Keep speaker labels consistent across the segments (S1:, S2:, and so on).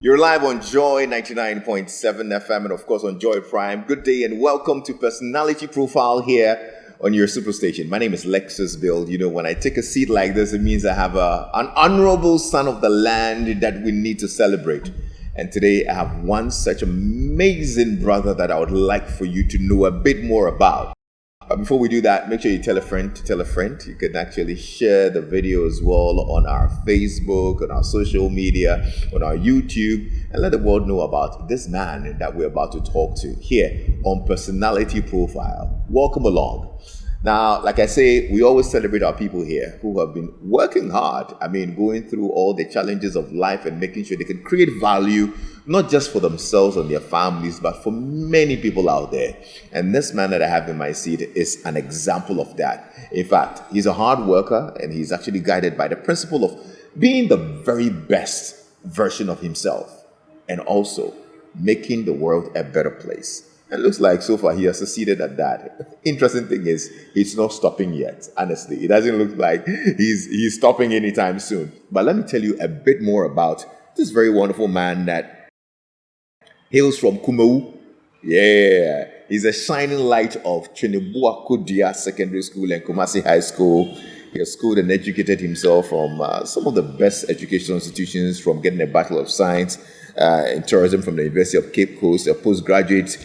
S1: You're live on Joy 99.7 FM and of course on Joy Prime. Good day and welcome to Personality Profile here on your superstation. My name is Lexis Bill. You know, when I take a seat like this, it means I have an honorable son of the land that we need to celebrate. And today I have one such amazing brother that I would like for you to know a bit more about. But before we do that, make sure you tell a friend to tell a friend. You can actually share the video as well on our Facebook, on our social media, on our YouTube, and let the world know about this man that we're about to talk to here on Personality Profile. Welcome along. Now, like I say, we always celebrate our people here who have been working hard. I mean, going through all the challenges of life and making sure they can create value, not just for themselves and their families, but for many people out there. And this man that I have in my seat is an example of that. In fact, he's a hard worker and he's actually guided by the principle of being the very best version of himself and also making the world a better place. And it looks like so far he has succeeded at that. Interesting thing is, he's not stopping yet. Honestly, it doesn't look like he's stopping anytime soon. But let me tell you a bit more about this very wonderful man that hails from Kumau. Yeah, he's a shining light of Chenebua Kodia Secondary School and Kumasi High School. He has schooled and educated himself from some of the best educational institutions, from getting a Bachelor of Science in Tourism from the University of Cape Coast, a postgraduate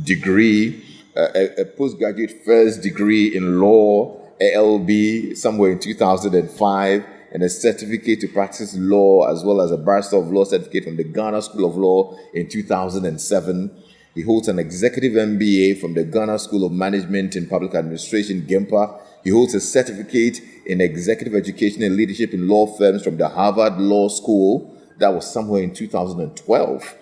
S1: degree, a postgraduate first degree in law, ALB, somewhere in 2005, and a certificate to practice law, as well as a Barrister of Law certificate from the Ghana School of Law in 2007. He holds an executive MBA from the Ghana School of Management and Public Administration, GEMPA. He holds a certificate in executive education and leadership in law firms from the Harvard Law School. That was somewhere in 2012.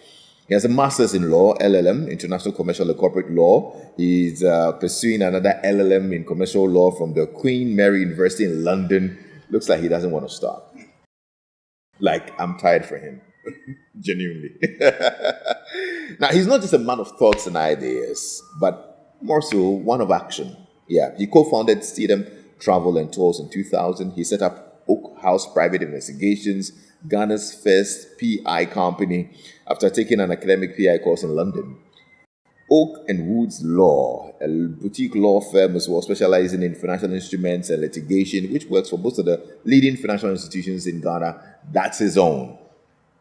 S1: He has a master's in law, LLM, International Commercial and Corporate Law. He's pursuing another LLM in commercial law from the Queen Mary University in London. Looks like he doesn't want to stop. Like, I'm tired for him. Genuinely. Now, he's not just a man of thoughts and ideas, but more so one of action. Yeah, he co-founded Stedham Travel and Tours in 2000. He set up Oak House Private Investigations, Ghana's first PI company, after taking an academic PI course in London. Oak Wuuds Law, a boutique law firm as well, specializing in financial instruments and litigation, which works for most of the leading financial institutions in Ghana. That's his own.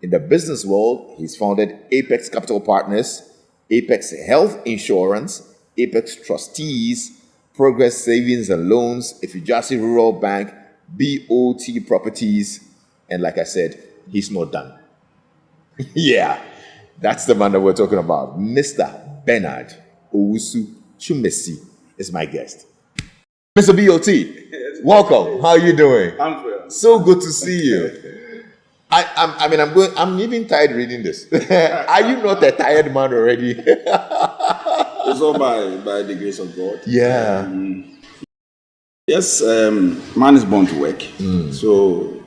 S1: In the business world, he's founded Apex Capital Partners, Apex Health Insurance, Apex Trustees, Progress Savings and Loans, Effiduase Rural Bank, BOT Properties, and like I said, he's not done. Yeah, that's the man that we're talking about. Mr. Bernard Owusu-Twumasi is my guest. Mr. BOT, welcome. How are you doing?
S2: I'm well.
S1: So good to see you. I'm even tired reading this. Are you not a tired man already?
S2: It's all by the grace of God.
S1: Yeah.
S2: Yes, man is born to work. So,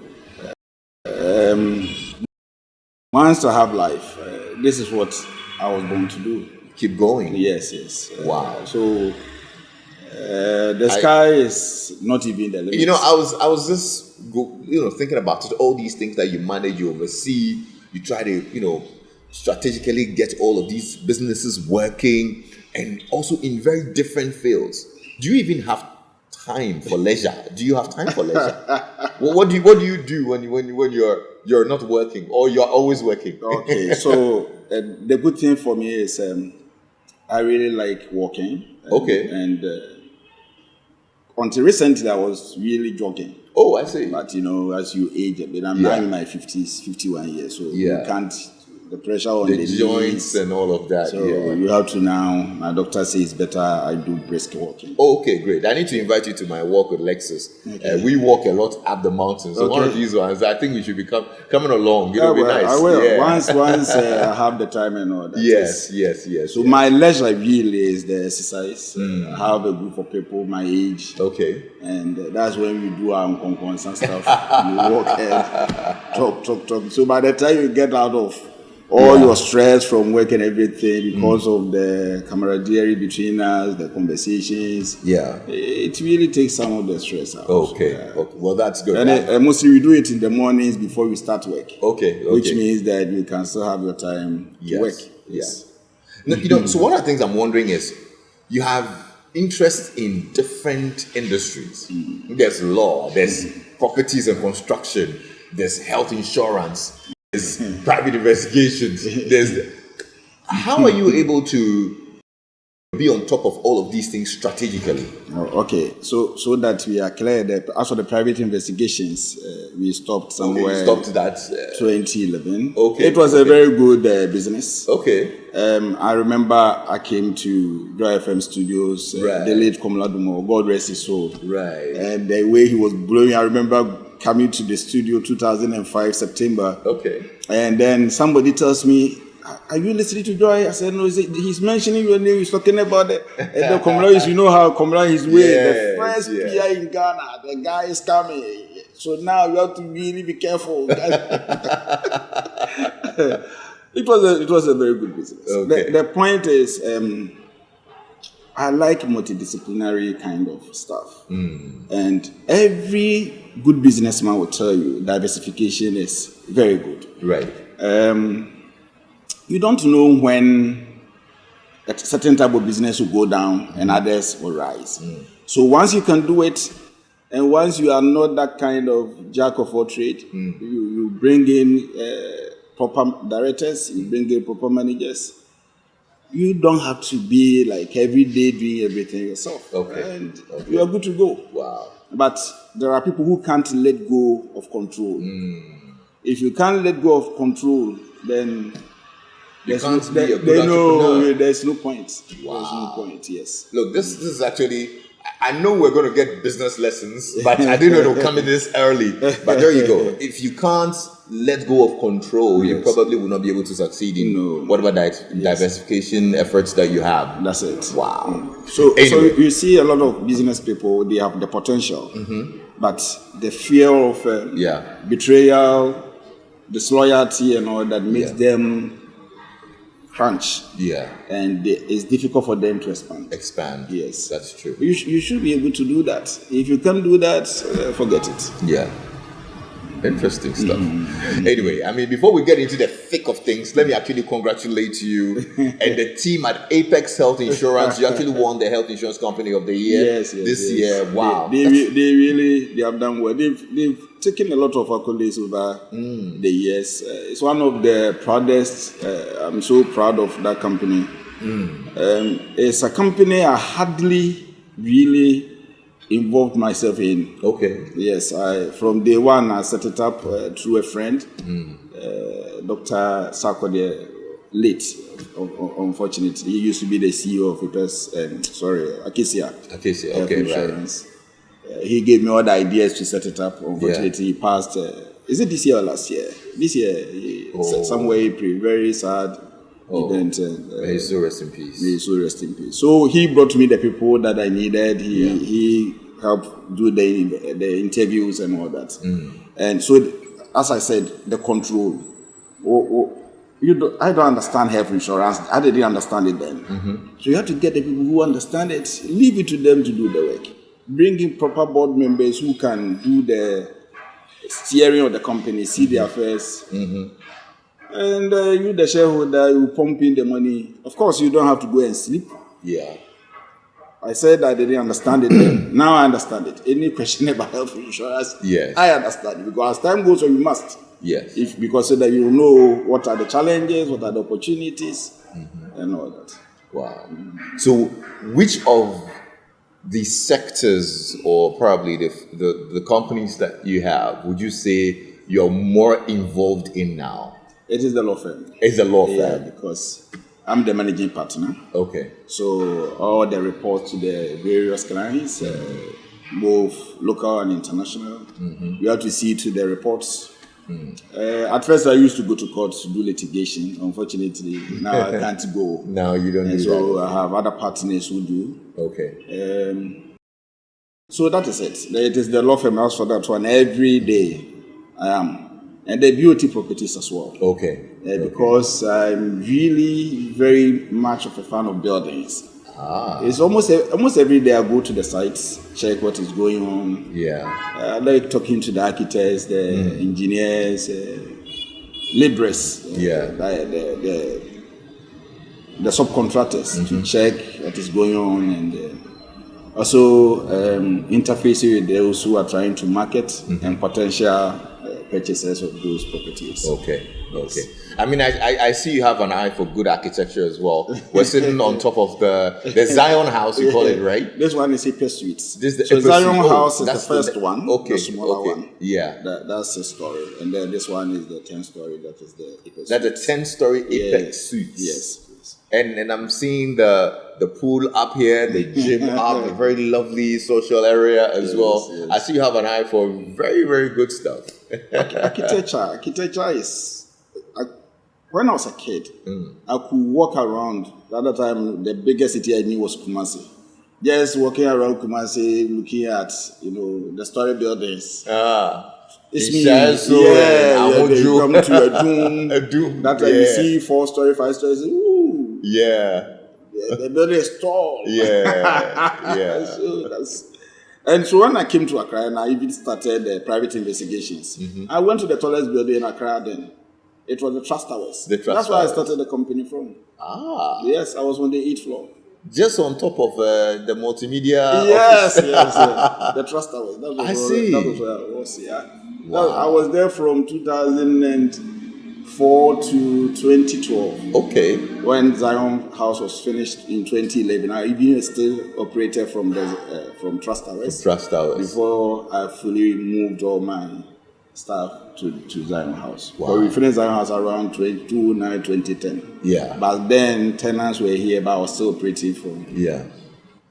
S2: once to have life, this is what I was born to do.
S1: Keep going.
S2: Yes.
S1: Wow.
S2: So, the sky is not even the limit.
S1: You know, I was just thinking about it, all these things that you manage, you oversee, you try to strategically get all of these businesses working, and also in very different fields. Do you even have time for leisure? Do you have time for leisure? What do you do when you're not working or you're always working?
S2: Okay, so the good thing for me is I really like walking.
S1: Okay.
S2: And until recently, I was really jogging.
S1: Oh, I see.
S2: But as you age a bit, I'm now in my 50s, 51 years, so you can't. The pressure on the
S1: joints
S2: knees,
S1: and all of that.
S2: So you have to now. My doctor says it's better I do brisk walking.
S1: Oh, okay, great. I need to invite you to my walk with Lexis. Okay. We walk a lot up the mountains. So one of these ones, I think we should be coming along. It'll be nice.
S2: I will.
S1: Yeah.
S2: Once I have the time and all that.
S1: Yes.
S2: So my leisure really is the exercise. I have a group of people my age.
S1: Okay.
S2: And that's when we do our conference and stuff. You walk and talk. So by the time you get out of all your stress from work and everything because of the camaraderie between us, the conversations.
S1: Yeah.
S2: It really takes some of the stress out.
S1: Okay. Well, that's good.
S2: And mostly we do it in the mornings before we start work.
S1: Okay.
S2: Which means that you can still have your time to work.
S1: Yes. Now, so one of the things I'm wondering is, you have interest in different industries. There's law, there's properties and construction, there's health insurance, there's private investigations. How are you able to be on top of all of these things strategically?
S2: Okay, so that we are clear, that as for the private investigations, we stopped somewhere.
S1: You stopped that
S2: 2011.
S1: Okay,
S2: it was a very good business.
S1: Okay.
S2: I remember I came to Joy FM Studios. The late Komla Dumo, God rest his soul.
S1: Right.
S2: And the way he was blowing, I remember coming to the studio 2005 September.
S1: Okay.
S2: And then somebody tells me, "Are you listening to Joy?" I said, "No." He's mentioning your name. He's talking about it. And the Komla is, you know how Komla is way. The first PI in Ghana, the guy is coming. So now you have to really be careful. It was a very good business.
S1: Okay.
S2: The point is, I like multidisciplinary kind of stuff. And every good businessman will tell you diversification is very good.
S1: Right.
S2: You don't know when a certain type of business will go down and others will rise. So once you can do it, and once you are not that kind of jack of all trade, you bring in proper directors, you bring in proper managers. You don't have to be like every day doing everything yourself. And you are good to go.
S1: Wow.
S2: But there are people who can't let go of control. If you can't let go of control, then there's no point.
S1: Wow.
S2: There's no point, yes.
S1: Look, this is actually, I know we're going to get business lessons, but I didn't know it would come in this early. But there you go. If you can't let go of control, you probably will not be able to succeed in whatever diversification efforts that you have.
S2: That's it.
S1: Wow.
S2: So you see a lot of business people, they have the potential, but the fear of betrayal, disloyalty and all that makes them crunch. And it's difficult for them to expand. Yes.
S1: That's true.
S2: You should be able to do that. If you can't do that, forget it.
S1: Yeah. Interesting stuff. Anyway, I mean, before we get into the thick of things, let me actually congratulate you and the team at Apex Health Insurance. You actually won the Health Insurance Company of the Year this year. Wow.
S2: They have done well. They've taken a lot of accolades over the years. It's one of the proudest. I'm so proud of that company. It's a company I hardly really involved myself in. Yes, from day one I set it up through a friend, Dr. Sarkodie, late, unfortunately. He used to be the CEO of Acacia. Insurance. He gave me all the ideas to set it up. Unfortunately, he passed. Is it this year or last year? This year, somewhere April. Very sad event.
S1: May his soul rest in peace.
S2: May his soul rest in peace. So he brought me the people that I needed. He helped do the interviews and all that. And so, as I said, the control. I don't understand health insurance. I didn't understand it then. So you have to get the people who understand it. Leave it to them to do the work. Bring in proper board members who can do the steering of the company, see the affairs. And you, the shareholder, you pump in the money. Of course, you don't have to go and sleep. I said I didn't understand it then. Now I understand it. Any question about health insurance, I understand it. Because as time goes on, you must. Because so that you know what are the challenges, what are the opportunities, and all that.
S1: Wow. So which of the sectors or probably the companies that you have, would you say you're more involved in now?
S2: It is the law firm.
S1: It's the law firm.
S2: Yeah, because I'm the managing partner. So all the reports to the various clients, both local and international, you have to see to the reports. At first, I used to go to court to do litigation. Unfortunately, now I can't go.
S1: Now you don't do that.
S2: So I have other partners who do. So that is it. It is the law firm. As for that one, every day I am. and the BOT properties as well.
S1: Okay.
S2: Because I'm really very much of a fan of buildings. It's almost every day I go to the sites, check what is going on.
S1: Yeah.
S2: I like talking to the architects, the engineers, laborers, the subcontractors to check what is going on, and also interfacing with those who are trying to market and potential purchasers of those properties.
S1: Okay. I mean, I see you have an eye for good architecture as well. We're sitting on top of the Zion House, you call it, right?
S2: This one is Upper Suites.
S1: So
S2: Zion House is the first one,
S1: okay,
S2: the smaller one.
S1: Yeah.
S2: That's a story. And then this one is the 10-story, that is the Upper Suites.
S1: That's a 10-story Apex Suites.
S2: Yes.
S1: And I'm seeing the pool up here, the gym up, a very lovely social area as well. Yes. I see you have an eye for very, very good stuff.
S2: Architecture is... when I was a kid, I could walk around. The other time, the biggest city I knew was Kumasi. Just walking around Kumasi, looking at, the story buildings. It's me. You come to a doom. That time you see 4-story, 5-story, ooh.
S1: Yeah.
S2: The building is tall.
S1: Yeah.
S2: So when I came to Accra, and I even started private investigations, I went to the tallest building in Accra then. It was the Trust Towers. That's where I started the company from. Yes, I was on the 8th floor.
S1: Just on top of the multimedia
S2: yes. The Trust Towers. That was
S1: where
S2: I was, Wow. I was there from 2004 to 2012.
S1: Okay.
S2: When Zion House was finished in 2011, I even still operated from Trust Towers. Before I fully moved all my staff to Zion House.
S1: Wow.
S2: But we finished Zion House around 2009, 2010.
S1: Yeah.
S2: But then tenants were here, but I was still operating from the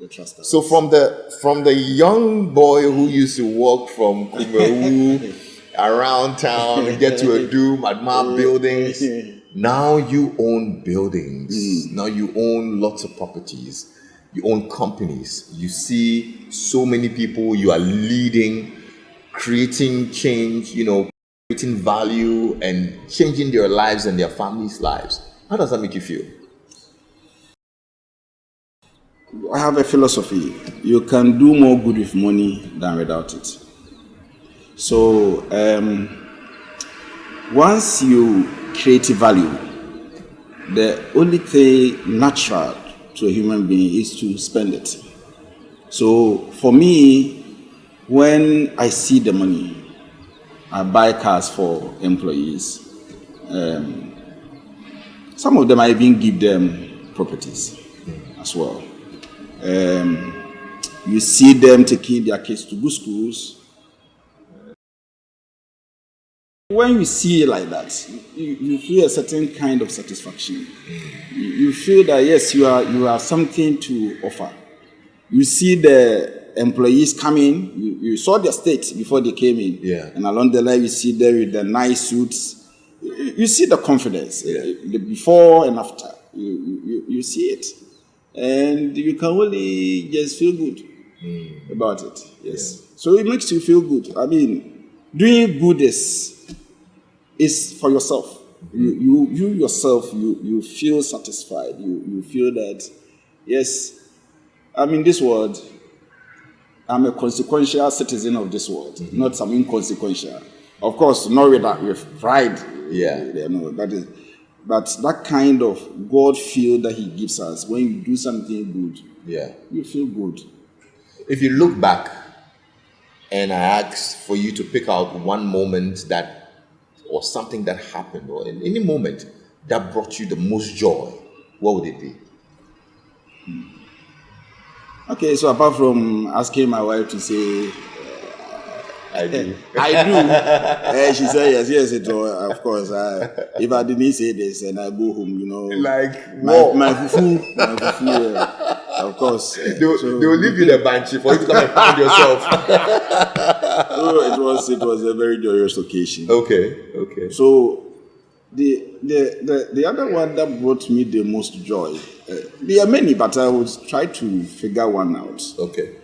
S2: Trust Towers.
S1: So from the young boy who used to walk from Kumewu around town and get to a doom, admire buildings, now you own buildings. Now you own lots of properties. You own companies. You see so many people you are leading, creating change, creating value and changing their lives and their families' lives. How does that make you feel?
S2: I have a philosophy. You can do more good with money than without it. So, once you create value, the only thing natural to a human being is to spend it. So, for me, when I see the money, I buy cars for employees. Some of them I even give them properties as well. You see them taking their kids to good schools. When you see it like that, you feel a certain kind of satisfaction. You feel that yes, you have something to offer. You see the employees come in. You saw their state before they came in.
S1: Yeah.
S2: And along the line, you see them with the nice suits. You see the confidence. The before and after. You see it. And you can only just feel good about it. Yes. Yeah. So it makes you feel good. I mean, doing good is for yourself. You yourself, you feel satisfied. You feel that, yes, I'm in this world. I'm a consequential citizen of this world, not some inconsequential. Of course, not with that, with pride. That is. But that kind of God feel that He gives us when you do something good, you feel good.
S1: If you look back, and I ask for you to pick out one moment or something that happened, or in any moment that brought you the most joy, what would it be? Okay,
S2: so apart from asking my wife to say,
S1: I do.
S2: She said yes, it was, of course. If I didn't say this and I go home,
S1: like
S2: my fufu, of course.
S1: They will leave you the banshee for you to come and find yourself.
S2: So it was a very joyous occasion.
S1: Okay.
S2: So the other one that brought me the most joy, there are many, but I would try to figure one out.
S1: Okay.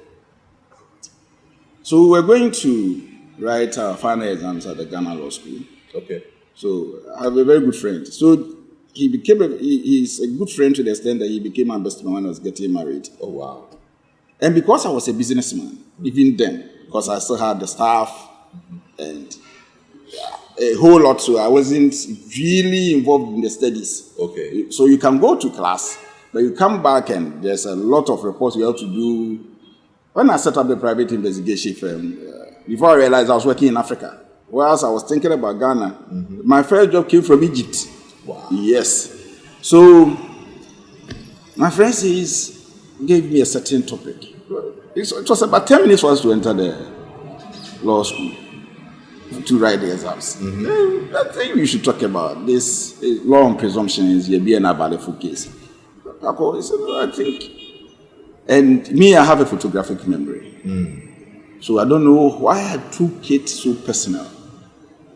S2: So we're going to write our final exams at the Ghana Law School.
S1: Okay.
S2: So I have a very good friend. So he's a good friend to the extent that he became my best man when I was getting married.
S1: Oh, wow.
S2: And because I was a businessman, even then, because I still had the staff and a whole lot, so I wasn't really involved in the studies.
S1: Okay.
S2: So you can go to class, but you come back and there's a lot of reports you have to do. When I set up the private investigation firm, before I realized I was working in Africa, whereas I was thinking about Ghana, my first job came from Egypt.
S1: Wow.
S2: Yes. So my friend gave me a certain topic. It was about 10 minutes for us to enter the law school to write the exams. I think we should talk about this law on presumptions. You'll be an available case. I said, I think. And me, I have a photographic memory. So I don't know why I took it so personal.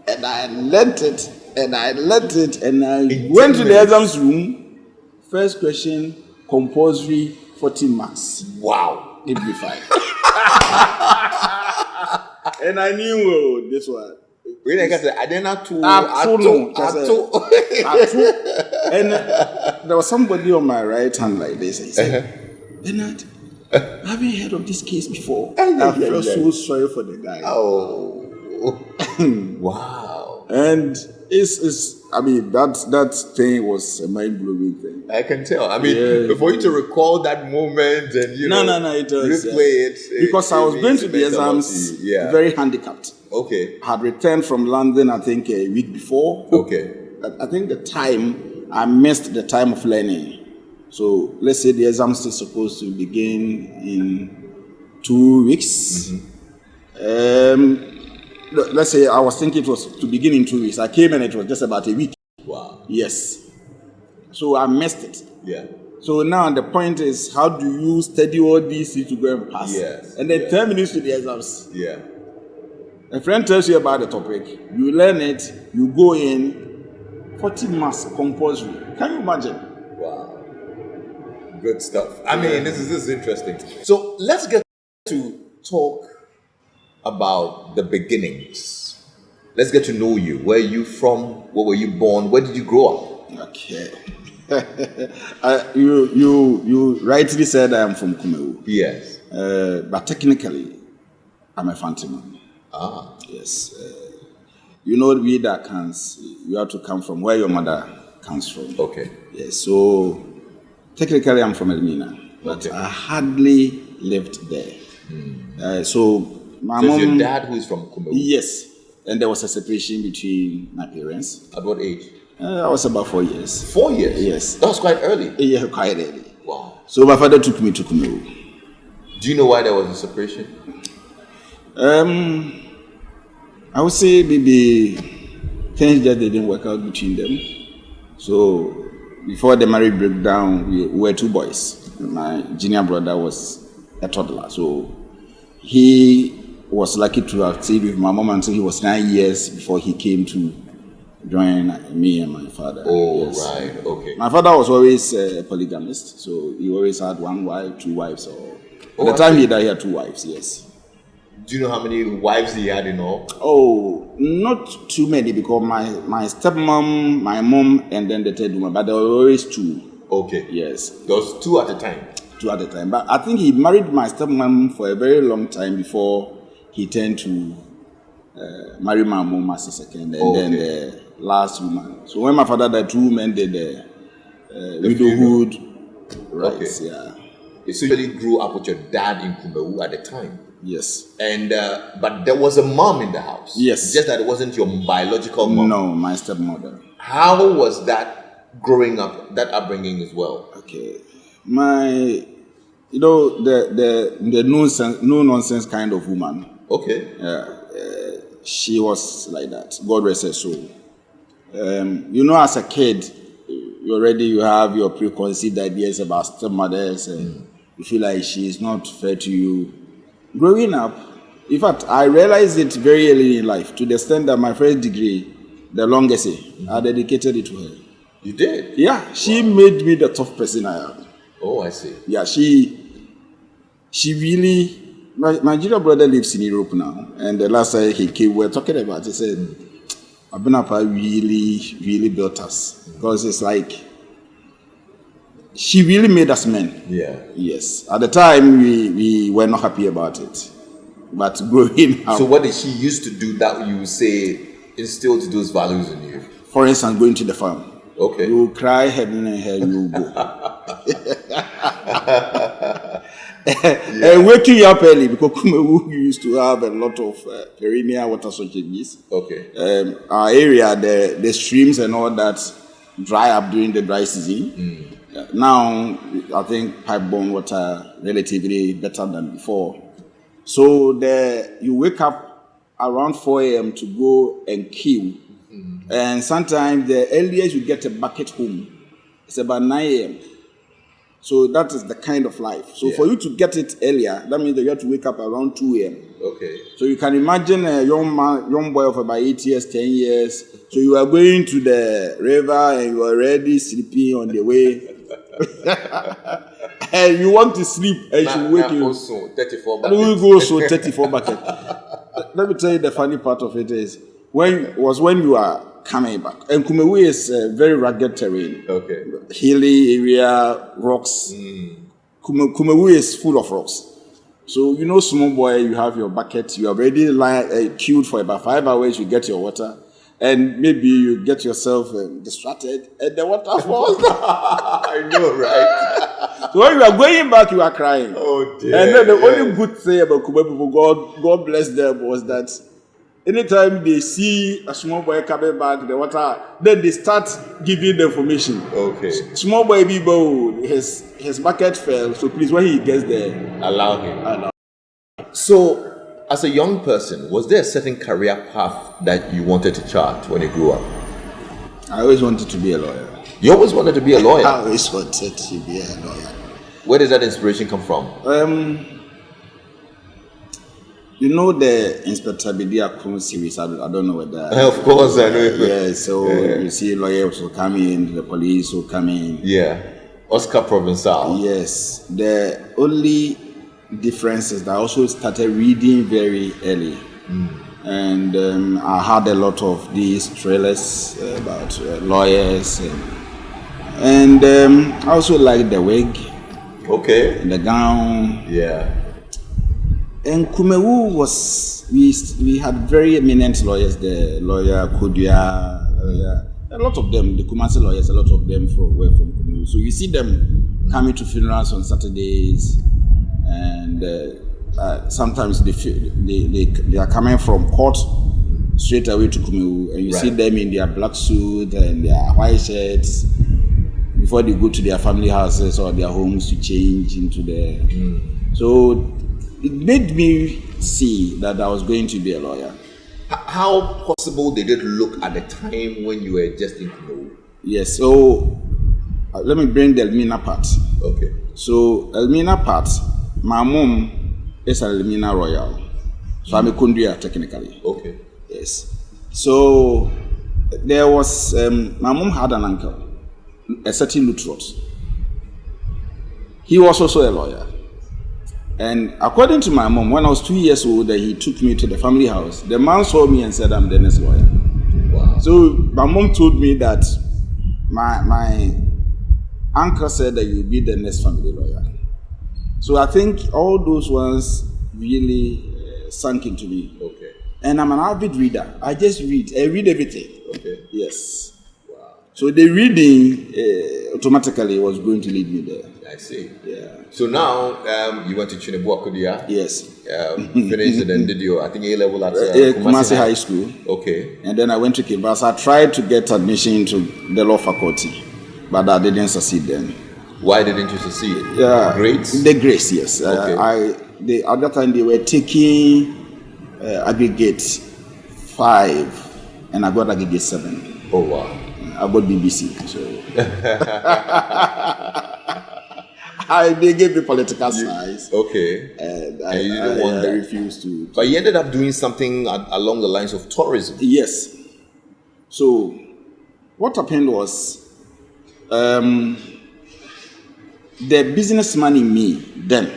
S2: And I learnt it, and I went to the exams room. First question, compulsory 40 marks.
S1: Wow.
S2: Amplified. And I knew this one.
S1: Really, like I said, I didn't have to.
S2: And there was somebody on my right hand like this. He said, Bernard, have you heard of this case before? I felt so sorry for the guy.
S1: Oh. Wow.
S2: And that thing was a mind-blowing thing.
S1: I can tell. I mean, for you to recall that moment and it was, replay it.
S2: Because I was going to the exams very handicapped.
S1: Okay.
S2: I had returned from London, I think, a week before.
S1: Okay.
S2: I think I missed the time of learning. So let's say the exams is supposed to begin in 2 weeks. Let's say I was thinking it was to begin in 2 weeks. I came and it was just about a week.
S1: Wow.
S2: Yes. So I missed it.
S1: Yeah.
S2: So now the point is, how do you study all these things to go and pass?
S1: Yes.
S2: And then 10 minutes to the exams.
S1: Yeah.
S2: A friend tells you about the topic. You learn it. You go in. 40 marks compulsory. Can you imagine?
S1: Wow. Good stuff. I mean, this is interesting. So let's get to talk about the beginnings. Let's get to know you. Where are you from? Where were you born? Where did you grow up?
S2: Okay. You rightly said I am from Kumewu.
S1: Yes.
S2: But technically, I'm a Fantiman.
S1: Ah.
S2: Yes. We that comes, you have to come from where your mother comes from.
S1: Okay.
S2: Yes. So technically, I'm from Elmina, but I hardly lived there. So my mom.
S1: Your dad who is from Kumewu?
S2: Yes. And there was a separation between my parents.
S1: At what age?
S2: I was about 4 years.
S1: 4 years?
S2: Yes.
S1: That was quite early.
S2: Yeah, quite early.
S1: Wow.
S2: So my father took me to Kumewu.
S1: Do you know why there was a separation?
S2: I would say maybe things that didn't work out between them. So before the marriage broke down, we were 2 boys. My junior brother was a toddler. So he was lucky to have stayed with my mom until he was 9 years before he came to join me and my father.
S1: Oh, yes. Right. Okay.
S2: My father was always a polygamist, so he always had 1 wife, 2 wives. At the time he died, he had 2 wives, yes.
S1: Do you know how many wives he had in all?
S2: Oh, not too many, because my stepmom, my mom, and then the third woman, but there were always 2.
S1: Okay.
S2: Yes.
S1: There was 2 at a time?
S2: 2 at a time. But I think he married my stepmom for a very long time before he turned to marry my mom as a second, and then the last woman. So when my father died, 2 women did the widowhood rights.
S1: Okay.
S2: Yeah.
S1: You usually grew up with your dad in Kumewu at the time.
S2: Yes.
S1: And but there was a mom in the house.
S2: Yes.
S1: Just that it wasn't your biological mom.
S2: No, my stepmother.
S1: How was that growing up, that upbringing as well?
S2: Okay. The no nonsense kind of woman.
S1: Okay.
S2: She was like that. God rest her soul. As a kid, you have your preconceived ideas about stepmothers, and you feel like she is not fair to you. Growing up, in fact, I realized it very early in life, to the extent that my first degree, the longest, I dedicated it to her.
S1: You did?
S2: Yeah, she made me the tough person I am.
S1: Oh, I see.
S2: Yeah, she really. My junior brother lives in Europe now, and the last time he came, we were talking about. He said, Abinapa really built us, because it's like she really made us men.
S1: Yeah.
S2: Yes. At the time, we were not happy about it, but growing up.
S1: So what did she used to do that you would say instilled those values in you?
S2: For instance, going to the farm.
S1: Okay.
S2: You cry, heaven and hell, you go. And waking up early, because Kumewu used to have a lot of perennial water sources.
S1: Okay.
S2: Our area, the streams and all that dry up during the dry season. Now, I think pipe-borne water relatively better than before. So you wake up around 4 a.m. to go and kill. And sometimes the earliest you get a bucket home, it's about 9 a.m. So that is the kind of life. So for you to get it earlier, that means that you have to wake up around 2 a.m.
S1: Okay.
S2: So you can imagine a young boy of about 8 years, 10 years. So you are going to the river and you are already sleeping on the way. And you want to sleep and you wake you.
S1: Also 34
S2: buckets. And we go so 34 buckets. Let me tell you the funny part of it is when you are coming back. And Kumewu is very rugged terrain.
S1: Okay.
S2: Hilly area, rocks. Kumewu is full of rocks. So, small boy, you have your bucket, you are already queued for about 5 hours, you get your water, and maybe you get yourself distracted, and the water falls.
S1: I know, right?
S2: So when you are going back, you are crying.
S1: Oh, dear.
S2: And then the only good thing about Kumewu people, God bless them, was that anytime they see a small boy coming back, the water, then they start giving the information.
S1: Okay.
S2: Small boy, his bucket fell, so please, when he gets there,
S1: allow him. So, as a young person, was there a certain career path that you wanted to chart when you grew up?
S2: I always wanted to be a lawyer.
S1: You always wanted to be a lawyer?
S2: I always wanted to be a lawyer.
S1: Where does that inspiration come from?
S2: The Inspector Bidia series, I don't know whether...
S1: Of course, I know it.
S2: Yeah, so you see lawyers will come in, the police will come in.
S1: Yeah. Oscar Provençal.
S2: Yes. The only difference is that I also started reading very early. And I had a lot of these trailers about lawyers. And I also liked the wig.
S1: Okay.
S2: And the gown.
S1: Yeah.
S2: And Kumewu we had very eminent lawyers, the lawyer Kodia, a lot of them, the Kumasi lawyers, a lot of them were from Kumewu. So you see them coming to funerals on Saturdays, and sometimes they are coming from court straight away to Kumewu, and you see them in their black suit and their white shirts before they go to their family houses or their homes to change into the... So it made me see that I was going to be a lawyer.
S1: How possible did it look at the time when you were just in Kumewu?
S2: Yes, so let me bring the Elmina part.
S1: Okay.
S2: So Elmina part, my mom is an Elmina Royal. So I'm a Kundria technically.
S1: Okay.
S2: Yes. So there was, my mom had an uncle, a certain Lutrot. He was also a lawyer. And according to my mom, when I was 2 years old, he took me to the family house. The man saw me and said, I'm the next lawyer.
S1: Wow.
S2: So my mom told me that my uncle said that you'll be the next family lawyer. So I think all those ones really sank into me.
S1: Okay.
S2: And I'm an avid reader. I just read. I read everything.
S1: Okay.
S2: Yes. Wow. So the reading automatically was going to lead me there.
S1: I see.
S2: Yeah.
S1: So now you went to Chinebu Akudia.
S2: Yes.
S1: Finished and then did your, I think, A-level at
S2: Kumasi High School.
S1: Okay.
S2: And then I went to Kibas. I tried to get admission into the law faculty, but I didn't succeed then.
S1: Why didn't you succeed?
S2: Grades? The grades, yes.
S1: Okay.
S2: At that time, they were taking aggregate 5, and I got aggregate 7.
S1: Oh, wow.
S2: I got BBC, so... They gave me political science.
S1: Okay.
S2: And
S1: you didn't want that.
S2: I refused to.
S1: But you ended up doing something along the lines of tourism.
S2: Yes. So, what happened was, the businessman in me then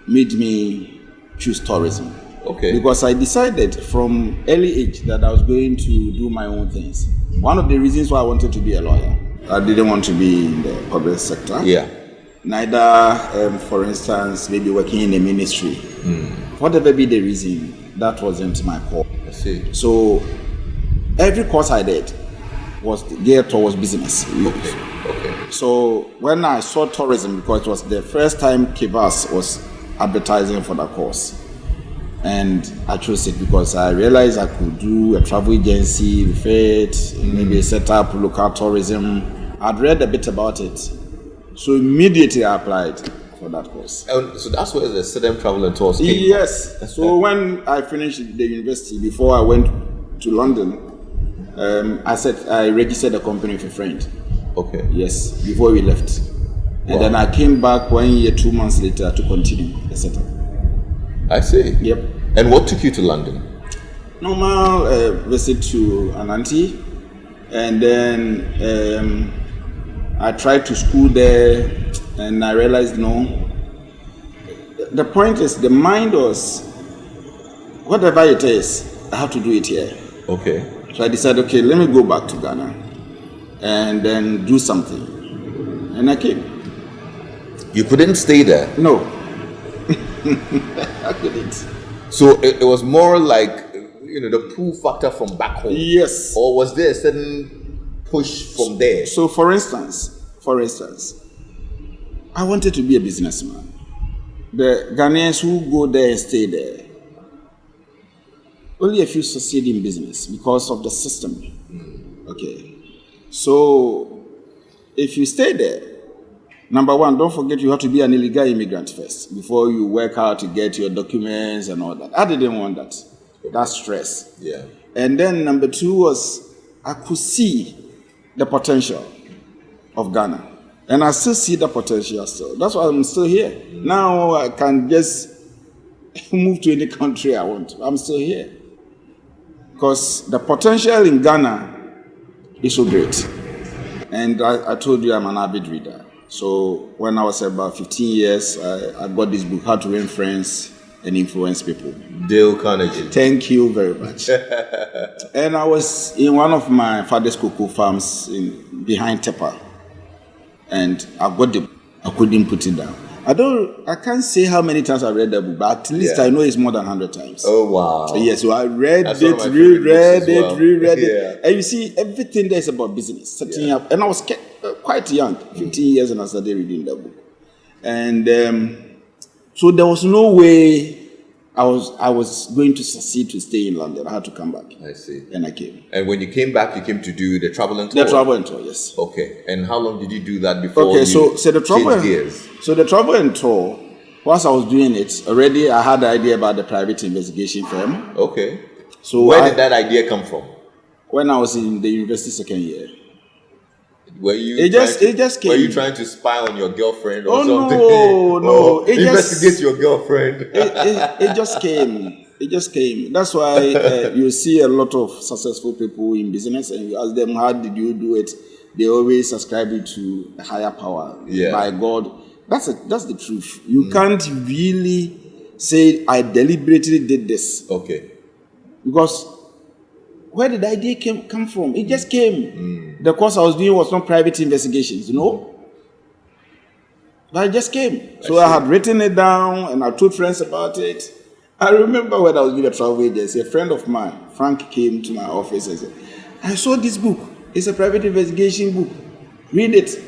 S2: made me choose tourism.
S1: Okay.
S2: Because I decided from early age that I was going to do my own things. One of the reasons why I wanted to be a lawyer, I didn't want to be in the public sector.
S1: Yeah.
S2: Neither, for instance, maybe working in a ministry. Whatever be the reason, that wasn't my core.
S1: I see.
S2: So every course I did was geared towards business.
S1: Okay.
S2: So when I saw tourism, because it was the first time Kivas was advertising for that course, and I chose it because I realized I could do a travel agency with it, maybe set up local tourism. I'd read a bit about it. So immediately I applied for that course.
S1: So that's where the Student Travel and Tours came.
S2: Yes. So when I finished the university, before I went to London, I registered a company with a friend.
S1: Okay.
S2: Yes, before we left. And then I came back 1 year, 2 months later to continue the setup.
S1: I see.
S2: Yep.
S1: And what took you to London?
S2: Normal visit to an auntie. And then I tried to school there, and I realized no. The point is, the mind was, whatever it is, I have to do it here.
S1: Okay.
S2: So I decided, okay, let me go back to Ghana and then do something. And I came.
S1: You couldn't stay there?
S2: No. I couldn't.
S1: So it was more like, the pull factor from back home?
S2: Yes.
S1: Or was there a certain push from there?
S2: So for instance, I wanted to be a businessman. The Ghanaians who go there and stay there, only a few succeed in business because of the system. Okay. So if you stay there, number one, don't forget you have to be an illegal immigrant first before you work out to get your documents and all that. I didn't want that. That stress.
S1: Yeah.
S2: And then number two was I could see the potential of Ghana. And I still see the potential still. That's why I'm still here. Now I can just move to any country I want. I'm still here. Because the potential in Ghana is so great. And I told you I'm an avid reader. So when I was about 15 years, I got this book, How to Win Friends and Influence People.
S1: Dale Carnegie.
S2: Thank you very much. And I was in one of my father's cocoa farms behind Tepa. And I got the book. I couldn't put it down. I can't say how many times I read the book, but at least I know it's more than 100 times.
S1: Oh, wow.
S2: Yeah, so I read
S1: That's
S2: it, reread it. And you see, everything there is about business, setting up. And I was quite young, 15 years, and I started reading the book. And so there was no way I was going to succeed to stay in London. I had to come back.
S1: I see.
S2: And I came.
S1: And when you came back, you came to do the travel and tour?
S2: The travel and tour, yes.
S1: Okay. And how long did you do that before
S2: the travel
S1: changed gears?
S2: So the travel and tour, whilst I was doing it, already I had the idea about the private investigation firm.
S1: Okay.
S2: So
S1: where did that idea come from?
S2: When I was in the university second year.
S1: It
S2: just came.
S1: Were you trying to spy on your girlfriend or something?
S2: No.
S1: Investigate your girlfriend.
S2: It just came. It just came. That's why you see a lot of successful people in business, and you ask them, how did you do it? They always ascribe it to a higher power, by God. That's the truth. You can't really say, I deliberately did this.
S1: Okay.
S2: Because where did the idea come from? It just came. The course I was doing was not private investigations, But it just came. So I had written it down, and I told friends about it. I remember when I was doing a travel agency, a friend of mine, Frank, came to my office and said, I saw this book. It's a private investigation book. Read it.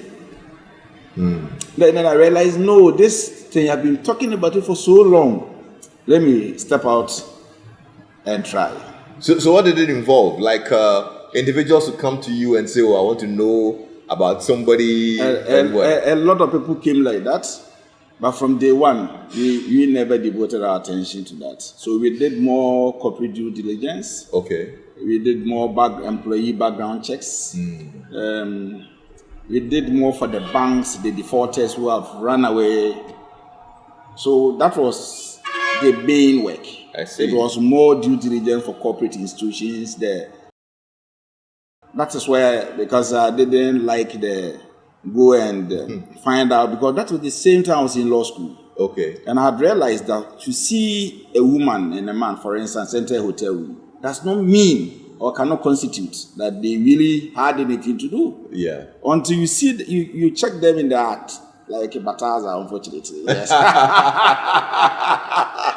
S2: Then I realized, no, this thing, I've been talking about it for so long. Let me step out and try.
S1: So what did it involve? Like individuals would come to you and say, I want to know about somebody.
S2: A lot of people came like that. But from day one, we never devoted our attention to that. So we did more corporate due diligence.
S1: Okay.
S2: We did more employee background checks. We did more for the banks, the defaulters who have run away. So that was the main work.
S1: I see.
S2: It was more due diligence for corporate institutions there. That is where, because I didn't like the go and find out, because that was the same time I was in law school.
S1: Okay.
S2: And I had realized that to see a woman and a man, for instance, enter a hotel room, does not mean or cannot constitute that they really had anything to do.
S1: Yeah.
S2: Until you see, you check them in the act, like Bataza, unfortunately. Yes.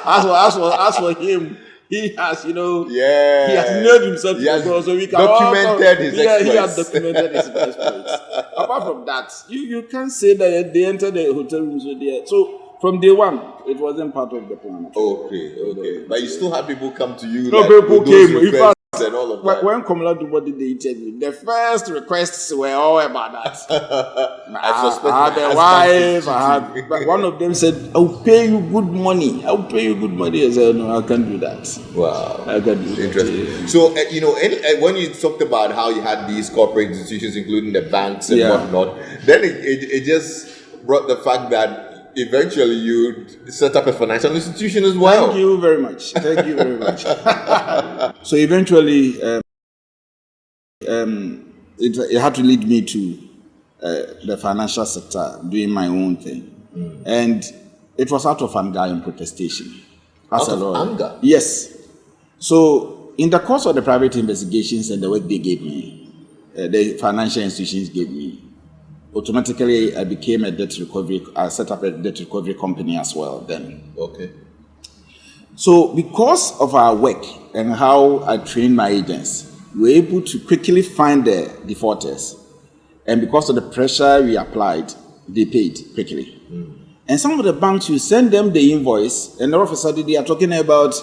S2: as for him, he has, he has nailed himself to the goal, so we can
S1: documented his exploits.
S2: He has documented his exploits. Apart from that, you can't say that they entered the hotel room so from day one, it wasn't part of the plan.
S1: Okay. But you still had people come to you.
S2: No, people came. In fact,
S1: and all of that.
S2: When Komala Dubo did the interview, the first requests were all about that. I had a wife. But one of them said, "I'll pay you good money. I said, "No, I can't do that."
S1: Wow,
S2: I can't do
S1: interesting.
S2: That.
S1: So when you talked about how you had these corporate institutions, including the banks and whatnot, then it just brought the fact that eventually you set up a financial institution as well.
S2: Thank you very much. So eventually, it had to lead me to the financial sector, doing my own thing. And it was out of anger and protestation.
S1: Out of anger?
S2: Yes. So in the course of the private investigations and the work they gave me, the financial institutions gave me, automatically I became a debt recovery. I set up a debt recovery company as well then.
S1: Okay.
S2: So because of our work and how I trained my agents, we were able to quickly find the defaulters. And because of the pressure we applied, they paid quickly. And some of the banks, you send them the invoice, and all of a sudden they are talking about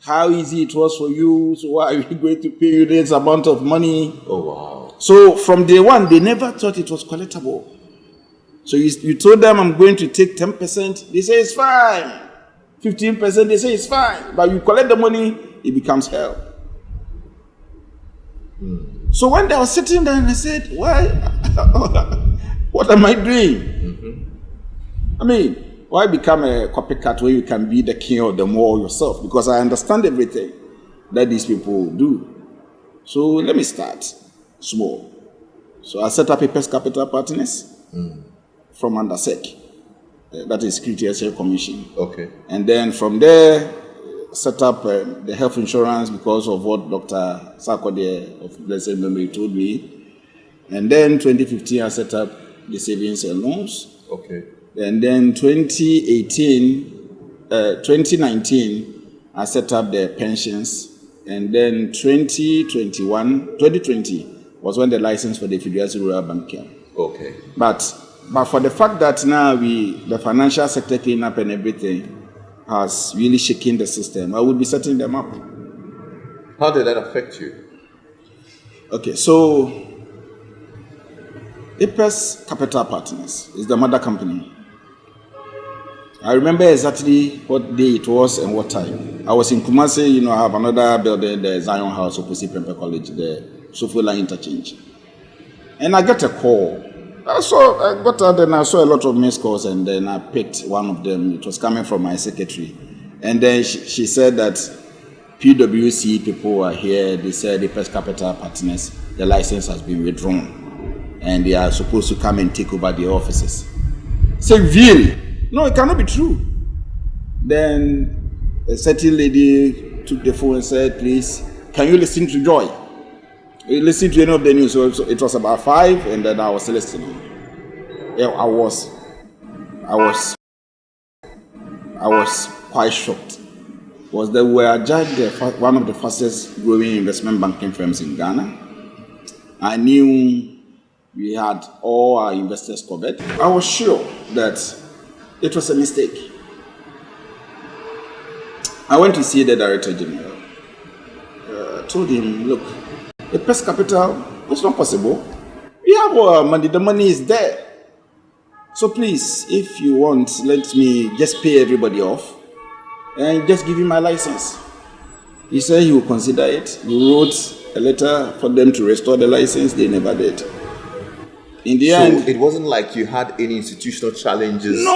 S2: how easy it was for you, so why are we going to pay you this amount of money?
S1: Oh, wow.
S2: So from day one, they never thought it was collectible. So you told them, I'm going to take 10%. They say, it's fine. 15%, they say, it's fine. But you collect the money, it becomes hell. So one day I was sitting there and I said, why? What am I doing? I mean, why become a copycat where you can be the king of the mall yourself? Because I understand everything that these people do. So let me start small. So I set up a Pest Capital Partners from under SEC. That is Security Exchange Commission.
S1: Okay.
S2: And then from there, set up the health insurance because of what Dr. Sarkodie of Blessed Memory told me. And then 2015, I set up the savings and loans.
S1: Okay.
S2: And then 2019, I set up the pensions. And then 2020 was when the license for the Effiduase Rural Bank came.
S1: Okay.
S2: But for the fact that now the financial sector cleanup and everything has really shaken the system, I would be setting them up.
S1: How did that affect you?
S2: Okay, so Ipes Capital Partners is the mother company. I remember exactly what day it was and what time. I was in Kumasi, I have another building, the Zion House opposite Pempe College, the Sofola Interchange. And I got a call. I got out and I saw a lot of missed calls, and then I picked one of them. It was coming from my secretary. And then she said that PwC people are here. They said the Pest Capital Partners, the license has been withdrawn. And they are supposed to come and take over the offices. Say, really? No, it cannot be true. Then a certain lady took the phone and said, please, can you listen to Joy? Listen to any of the news. So it was about 5, and then I was listening. Yeah, I was quite shocked. Was that we are judged one of the fastest growing investment banking firms in Ghana. I knew we had all our investors covered. I was sure that it was a mistake. I went to see the Director General. Told him, look, the Pest Capital, it's not possible. We have our money, the money is there. So please, if you want, let me just pay everybody off and just give you my license. He said he will consider it. He wrote a letter for them to restore the license. They never did. In the end,
S1: it wasn't like you had any institutional challenges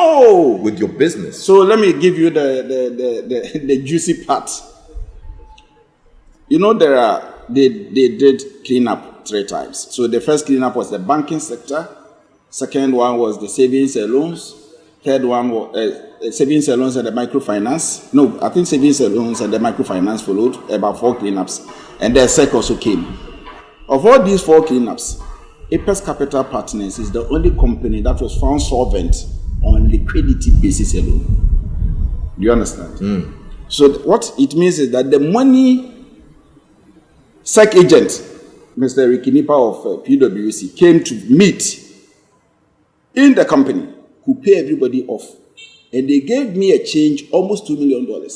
S1: with your business.
S2: So let me give you the juicy part. They did clean up 3 times. So the first cleanup was the banking sector. Second one was the savings and loans. Third one was savings and loans and the microfinance. No, I think savings and loans and the microfinance followed, about 4 cleanups. And then SEC also came. Of all these 4 cleanups, Apex Capital Partners is the only company that was found solvent on liquidity basis alone. Do you understand? So what it means is that the money SEC agent, Mr. Ricky Nipa of PwC, came to meet in the company, who pay everybody off. And they gave me a change, almost $2 million.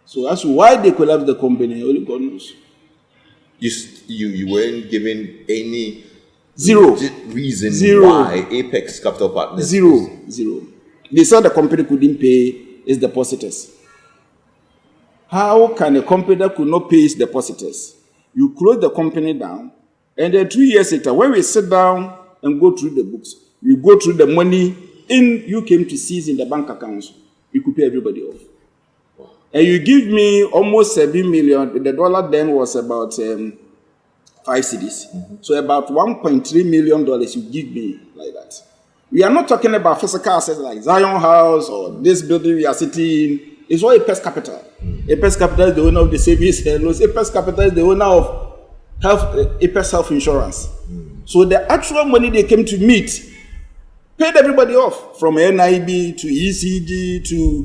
S2: So as to why they collapsed the company, only God knows.
S1: You weren't given any reason why Apex Capital Partners?
S2: Zero. They said the company couldn't pay its depositors. How can a company that could not pay its depositors? You close the company down, and then 2 years later, when we sit down and go through the books, we go through the money you came to seize in the bank accounts, you could pay everybody off. Wow. And you give me almost 7 million. The dollar then was about 5 cedis. So about $1.3 million you give me like that. We are not talking about physical assets like Zion House or this building we are sitting in. It's all Apex Capital. Apex Capital is the owner of the savings and loans. Apex Capital is the owner of Apex Health Insurance. So the actual money they came to meet paid everybody off, from NIB to ECG to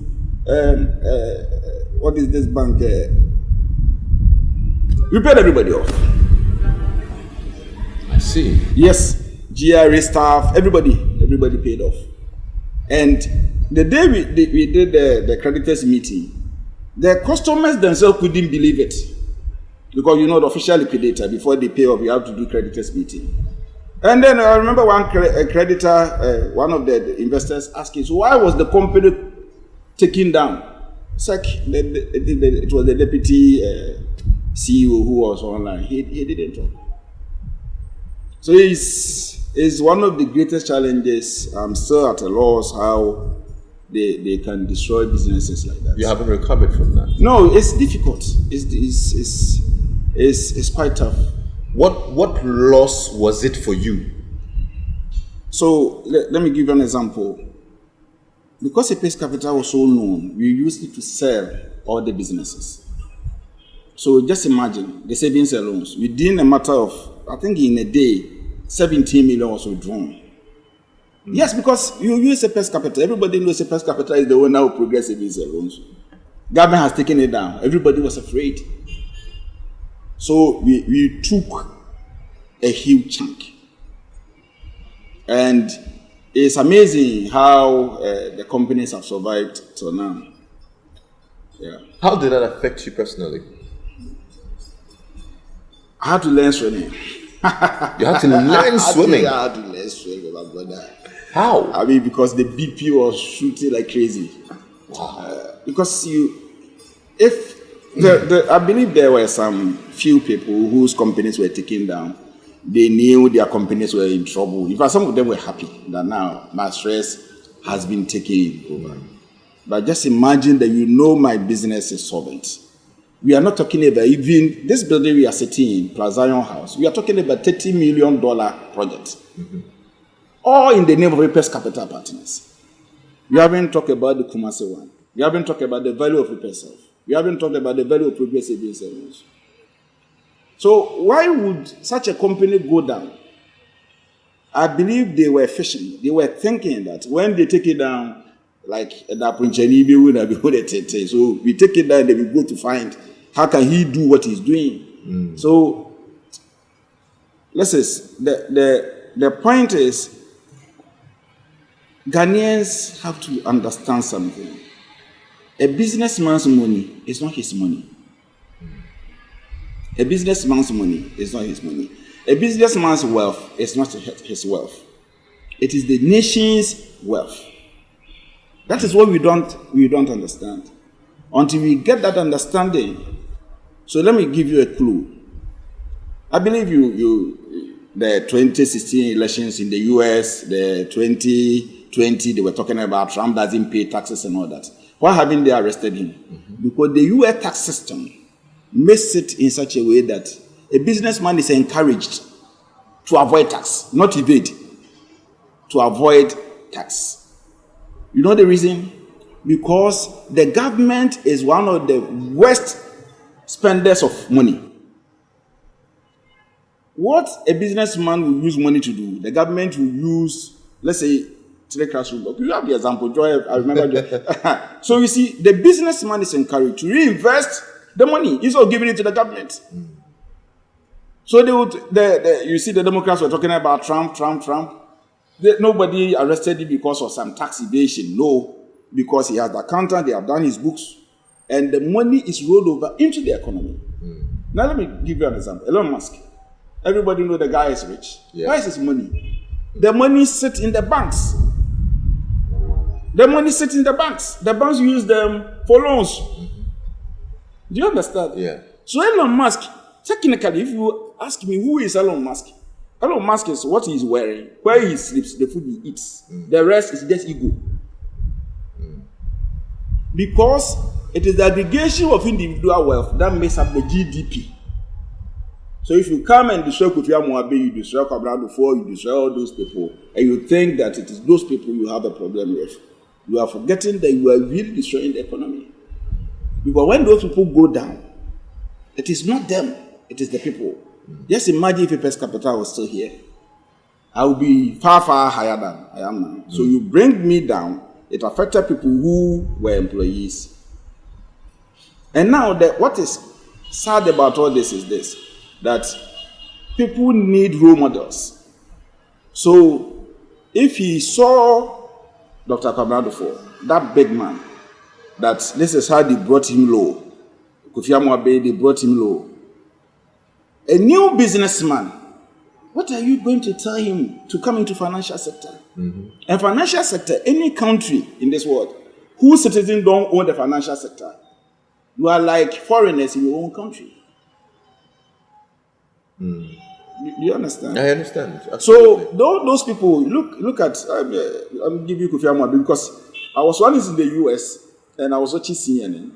S2: what is this bank? We paid everybody off.
S1: I see.
S2: Yes, GRA staff, everybody paid off. And the day we did the creditors meeting, the customers themselves couldn't believe it, because the official liquidator, before they pay off, you have to do creditors meeting. And then I remember one creditor, one of the investors asking, so why was the company taken down? It's like it was the deputy CEO who was online. He didn't talk. So it's one of the greatest challenges. I'm still at a loss how they can destroy businesses like that.
S1: You haven't recovered from that?
S2: No, it's difficult. It's quite tough.
S1: What loss was it for you?
S2: So let me give you an example. Because Apex Capital was so known, we used it to sell all the businesses. So just imagine the savings and loans. Within a matter of, I think in a day, 17 million was withdrawn. Yes, because you use Apex Capital. Everybody knows Apex Capital is the owner of Progress Savings and Loans. Government has taken it down. Everybody was afraid. So we took a huge chunk. And it's amazing how the companies have survived till now. Yeah.
S1: How did that affect you personally?
S2: I had to learn swimming.
S1: You had to learn swimming?
S2: I had to learn swimming, my brother.
S1: How?
S2: I mean, because the BP was shooting like crazy.
S1: Wow.
S2: Because I believe there were some few people whose companies were taken down. They knew their companies were in trouble. In fact, some of them were happy that now my stress has been taken over. But just imagine that my business is solvent. We are not talking about even this building we are sitting in, plus Zion House. We are talking about $30 million project. All in the name of Apex Capital Partners. We haven't talked about the Kumasi one. We haven't talked about the value of Apex Health. We haven't talked about the value of Progress Savings and Loans. So why would such a company go down? I believe they were fishing. They were thinking that when they take it down, like that so we take it down and then we go to find how can he do what he's doing. So listen, the point is Ghanaians have to understand something. A businessman's money is not his money. A businessman's money is not his money. A businessman's wealth is not his wealth. It is the nation's wealth. That is what we don't understand. Until we get that understanding. So let me give you a clue. I believe the 2016 elections in the US, the 2020, they were talking about Trump doesn't pay taxes and all that. Why haven't they arrested him? Because the US tax system makes it in such a way that a businessman is encouraged to avoid tax, not evade, to avoid tax. You know the reason? Because the government is one of the worst spenders of money. What a businessman will use money to do, the government will use, let's say, 3 classroom. You have the example, Joy. I remember Joy. So you see, the businessman is encouraged to reinvest the money instead of giving it to the government. So they would, you see, the Democrats were talking about Trump. Nobody arrested him because of some tax evasion. No, because he has the accountant, they have done his books, and the money is rolled over into the economy. Now let me give you an example. Elon Musk. Everybody know the guy is rich. Yeah. Where is his money? The money sits in the banks. The money sits in the banks. The banks use them for loans. Do you understand?
S1: Yeah.
S2: So Elon Musk, technically, if you ask me who is Elon Musk is what he's wearing, where he sleeps, the food he eats. The rest is just ego. Because it is the aggregation of individual wealth that makes up the GDP. So if you come and destroy Kofi Amoabe, you destroy Bernard Owusu, you destroy all those people, and you think that it is those people you have a problem with, you are forgetting that you are really destroying the economy. Because when those people go down, it is not them, it is the people. Just imagine if a per capita was still here. I would be far, far higher than I am now. So you bring me down, it affected people who were employees. And now what is sad about all this is this, that people need role models. So if he saw Dr. Bernard Owusu, that big man, that this is how they brought him low. Kofi Amoabe, they brought him low. A new businessman, what are you going to tell him to come into financial sector? And financial sector, any country in this world whose citizens don't own the financial sector, you are like foreigners in your own country. Do you understand?
S1: I understand. Absolutely.
S2: So those people, look at, I'll give you Kofi Amoabe, because I was once in the US and I was watching CNN,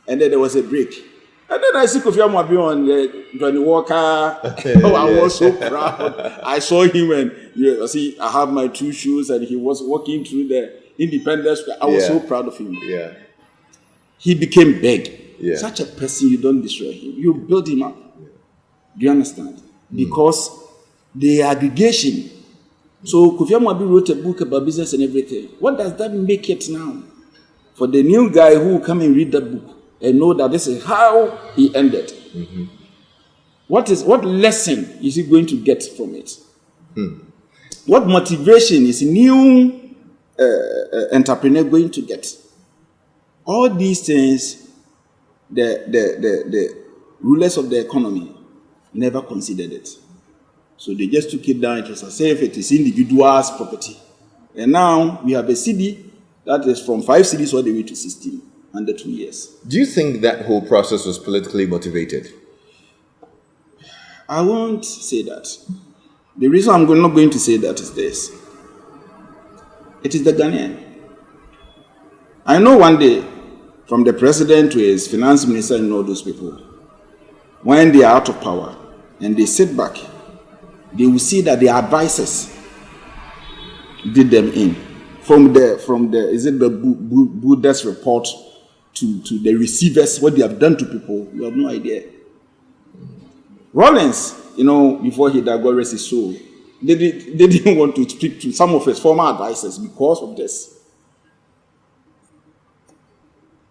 S2: and then there was a break. And then I see Kofi Amoabe on Johnny Walker. I was so proud. I saw him, and see, I have my 2 shoes, and he was walking through the Independence Square. I was so proud of him.
S1: Yeah.
S2: He became big.
S1: Yeah.
S2: Such a person, you don't destroy him. You build him up. Do you understand? Because the aggregation. So Kofi Amoabe wrote a book about business and everything. What does that make it now? For the new guy who will come and read that book and know that this is how he ended. What lesson is he going to get from it? What motivation is a new entrepreneur going to get? All these things, the rulers of the economy never considered it. So they just took it down. It was as if it is individual's property. And now we have a city that is from 5 cities all the way to 16 under 2 years.
S1: Do you think that whole process was politically motivated?
S2: I won't say that. The reason I'm not going to say that is this. It is the Ghanaian. I know one day, from the president to his finance minister and all those people, when they are out of power and they sit back, they will see that their advisors did them in. From the is it the Buddha's report to the receivers, what they have done to people, you have no idea. Rollins, before he died, God rest his soul, they didn't want to speak to some of his former advisors because of this.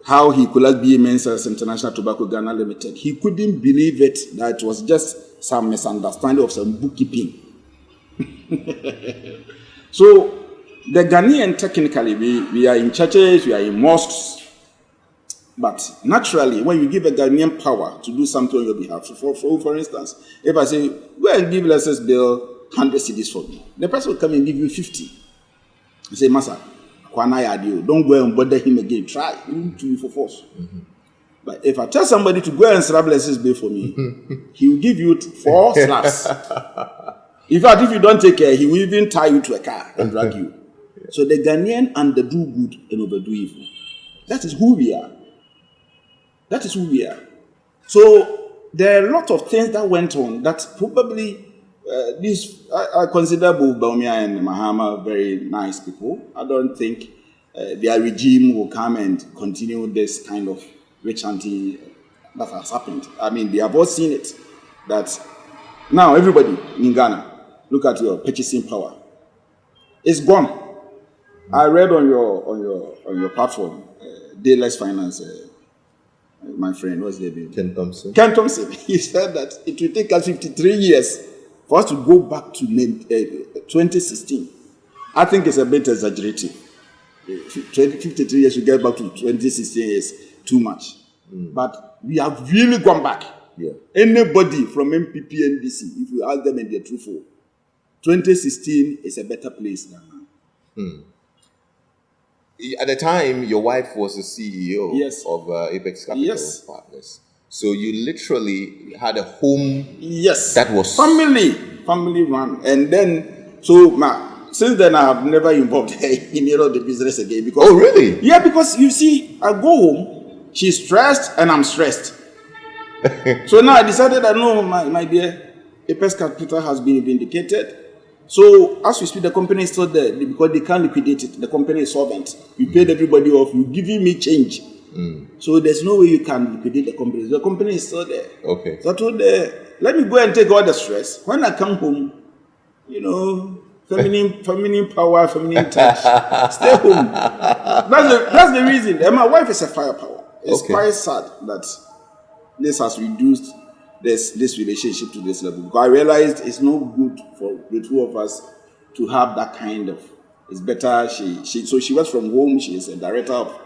S2: How he could be Mensa's International Tobacco Ghana Limited. He couldn't believe it, that it was just some misunderstanding of some bookkeeping. So, the Ghanaian, technically, we are in churches, we are in mosques, but naturally, when you give a Ghanaian power to do something on your behalf, for instance, if I say, go and give Lexis Bill 100 cedis for me, the person will come and give you 50. You say, Master, don't go and bother him again. Try. You need to be for force. But if I tell somebody to go and slap Lexis Bill for me, he will give you 4 slaps. In fact, if you don't take care, he will even tie you to a car and drag you. So the Ghanaian underdo good and overdo evil. That is who we are. That is who we are. So there are a lot of things that went on that probably I consider both Baumia and Mahama very nice people. I don't think their regime will come and continue this kind of rich auntie that has happened. I mean, they have all seen it. That now everybody in Ghana, look at your purchasing power. It's gone. I read on your platform, Dayless Finance, my friend, what's his name?
S1: Ken Thompson.
S2: Ken Thompson. He said that it will take us 53 years for us to go back to 2016. I think it's a bit exaggerated. 53 years to get back to 2016 is too much. But we have really gone back.
S1: Yeah.
S2: Anybody from MPP and DC, if you ask them and they're truthful, 2016 is a better place than now.
S1: At the time, your wife was the CEO
S2: Yes.
S1: of Apex Capital
S2: Yes.
S1: Partners. So you literally had a home
S2: Yes.
S1: that was
S2: family run. And then, so since then I have never involved her in the business again. Because,
S1: Oh, really?
S2: Yeah, because you see, I go home, she's stressed and I'm stressed. So now I decided that no, my dear, Apex Capital has been vindicated. So as we speak, the company is still there because they can't liquidate it. The company is solvent. You paid everybody off. You're giving me change. So there's no way you can liquidate the company. The company is still there.
S1: Okay.
S2: So I told her, let me go and take all the stress. When I come home, feminine power, feminine touch. Stay home. That's the reason. And my wife is a firepower. It's quite sad that this has reduced this relationship to this level. Because I realized it's not good for the two of us to have that kind of. It's better so she works from home. She is a director of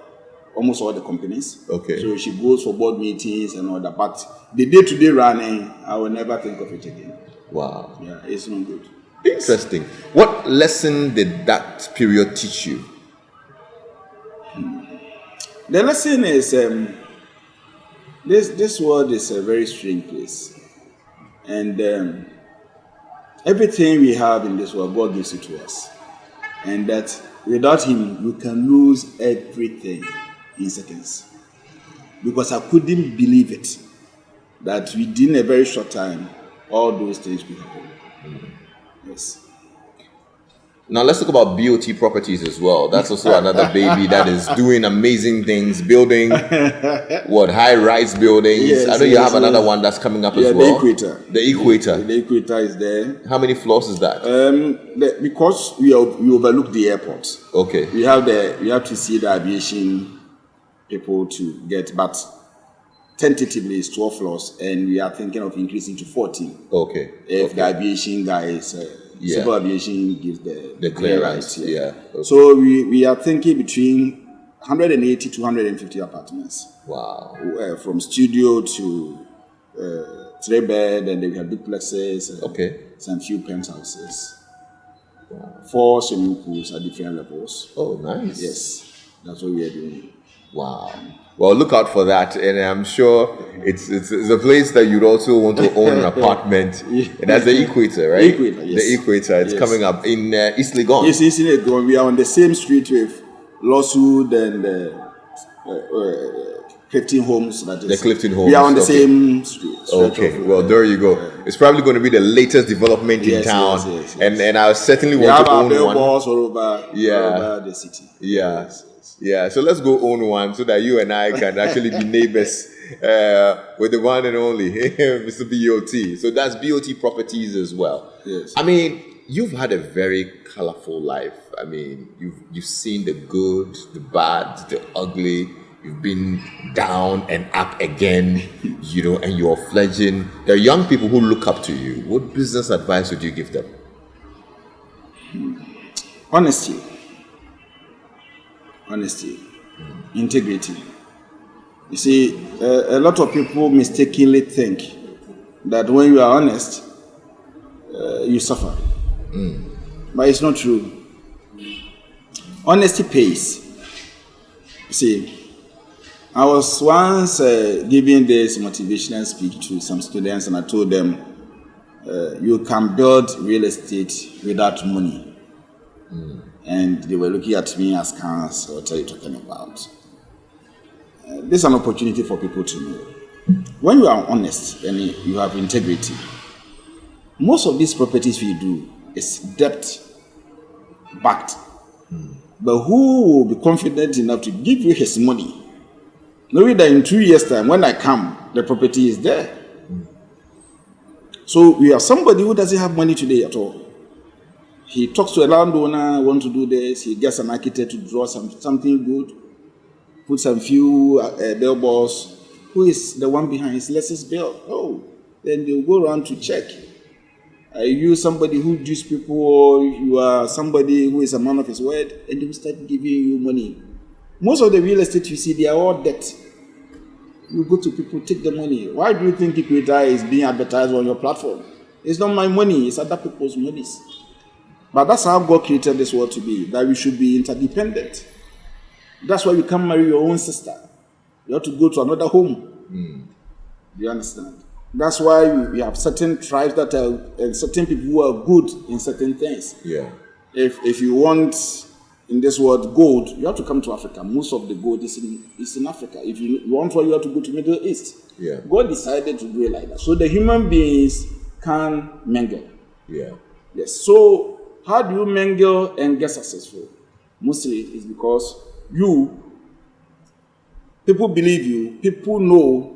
S2: almost all the companies.
S1: Okay.
S2: So she goes for board meetings and all that. But the day-to-day running, I will never think of it again.
S1: Wow.
S2: Yeah, it's not good.
S1: Interesting. What lesson did that period teach you?
S2: The lesson is this world is a very strange place. And everything we have in this world, God gives it to us. And that without Him, you can lose everything in seconds. Because I couldn't believe it, that within a very short time, all those things could happen. Yes.
S1: Now let's talk about BOT Properties as well. That's also another baby that is doing amazing things, building high-rise buildings.
S2: Yes,
S1: I know you have another one that's coming up as well.
S2: The Equator.
S1: The Equator.
S2: The Equator is there.
S1: How many floors is that?
S2: Because we overlook the airport.
S1: Okay.
S2: We have to see the aviation people to get, but tentatively it's 12 floors, and we are thinking of increasing to 14.
S1: Okay.
S2: If the aviation guys, civil aviation gives the
S1: clearance.
S2: Right,
S1: Yeah. Okay.
S2: So we are thinking between 180 to 150 apartments.
S1: Wow.
S2: From studio to 3-bed, and then we have duplexes. Some few penthouses. Wow. 4 swimming pools at different levels.
S1: Oh, nice.
S2: Yes, that's what we are doing.
S1: Wow. Well, look out for that, and I'm sure it's a place that you'd also want to own an apartment. And that's the Equator, right?
S2: Equator, yes.
S1: The Equator. It's coming up in East Legon.
S2: Yes, East Legon. We are on the same street with Lawsuit and Clifton Homes.
S1: The Clifton Homes.
S2: We are on the same street.
S1: Okay. Well, there you go. It's probably going to be the latest development in town,
S2: yes.
S1: And I certainly want to own one.
S2: All over the city.
S1: Yeah.
S2: Yes.
S1: Yeah, so let's go own one so that you and I can actually be neighbors with the one and only Mr. BOT. So that's BOT Properties as well.
S2: Yes.
S1: I mean, you've had a very colorful life. I mean, you've seen the good, the bad, the ugly. You've been down and up again, and you're fledgling. There are young people who look up to you. What business advice would you give them?
S2: Honesty, integrity. You see, a lot of people mistakenly think that when you are honest, you suffer. But it's not true. Honesty pays. You see, I was once giving this motivational speech to some students, and I told them, you can build real estate without money. And they were looking at me as cans, what are you talking about? This is an opportunity for people to know. When you are honest and you have integrity, most of these properties we do is debt backed. But who will be confident enough to give you his money, knowing that in 2 years' time, when I come, the property is there? So we have somebody who doesn't have money today at all. He talks to a landowner, want to do this. He gets an architect to draw something good, put some few billboards. Who is the one behind? It's Lexis Bill. Oh, then they'll go around to check. Are you somebody who gives people, or you are somebody who is a man of his word, and they will start giving you money. Most of the real estate you see, they are all debt. You go to people, take the money. Why do you think Equita is being advertised on your platform? It's not my money, it's other people's monies. But that's how God created this world to be, that we should be interdependent. That's why you can't marry your own sister. You have to go to another home. Do you understand? That's why we have certain tribes that are, and certain people who are good in certain things.
S1: Yeah.
S2: If you want, in this world, gold, you have to come to Africa. Most of the gold is in Africa. If you want for, you have to go to Middle East.
S1: Yeah.
S2: God decided to do it like that. So the human beings can mingle.
S1: Yeah.
S2: Yes. So how do you mingle and get successful? Mostly it's because people believe you, people know